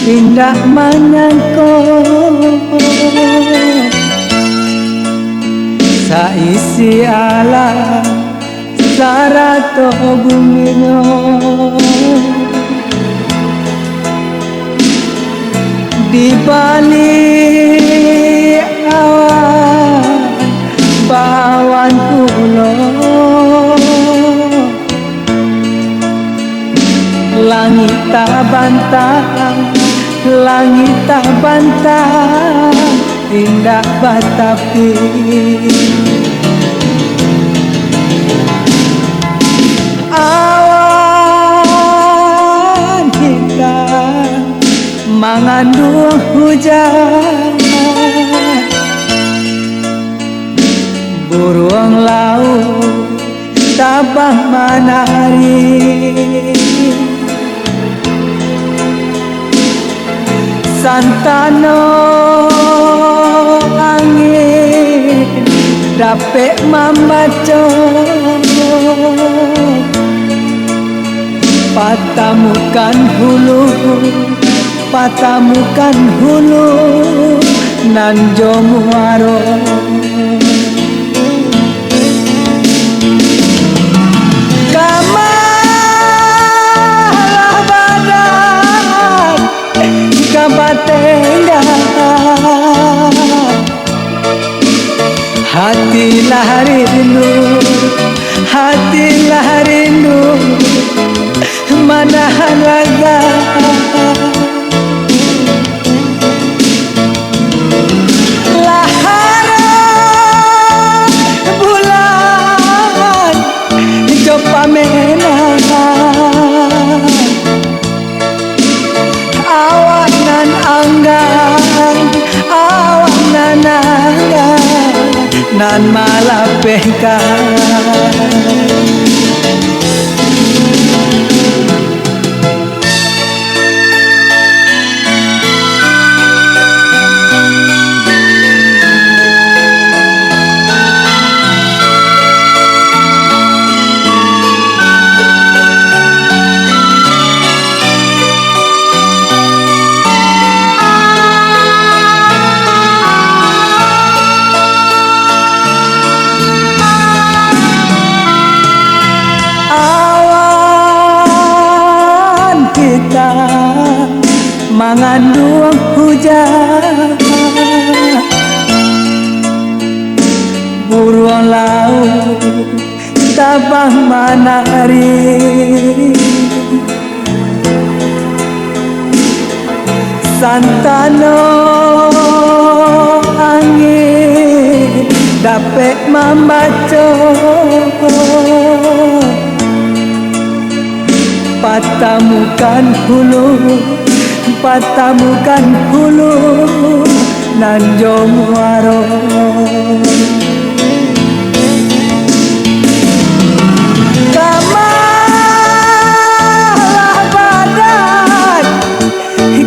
Indah menyangko saisi alam sarato bumino di balik awan bawan kulo langit tak bantah, langit tak bantah, indah batapi. Awan hitam mengandung hujan, burung laut tabah menari. Santano angin dapat membaca patamukan hulu, patamukan hulu nan jomuaro. Hatilah rindu, hatilah rindu, menahan raga. Laharan bulan coba menang, awanan anggan, awanan anggan nan malapehkan. Mengandung hujan, burung laut tabah menari. Santano angin dapat membaca patamukan hulu, patamukan hulu nan jomuaro. Kamalah badan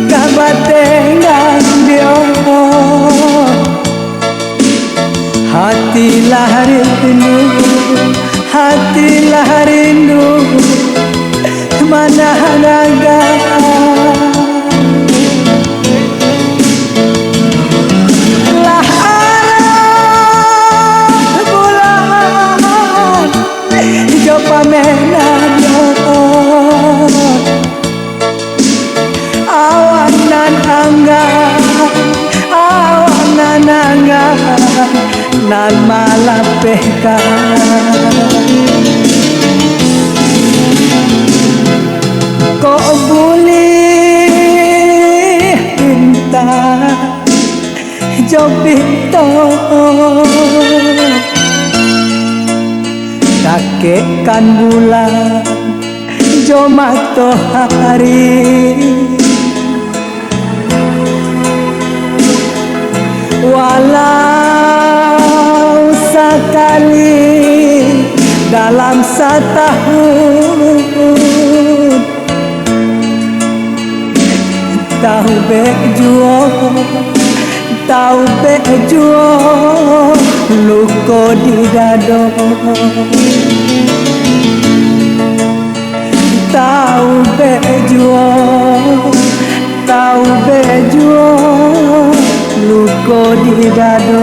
kabatengan dio, hatilah rindu, hatilah rindu, mana naga. Awanan anggan, awanan anggan nan malapehkan. Kok boleh minta jobito kakekkan bulan jo matahari, walau sekali dalam setahun tahu bejuo, tahu bejuo luko di dado, tahu bejuo tahu bejo luko di dado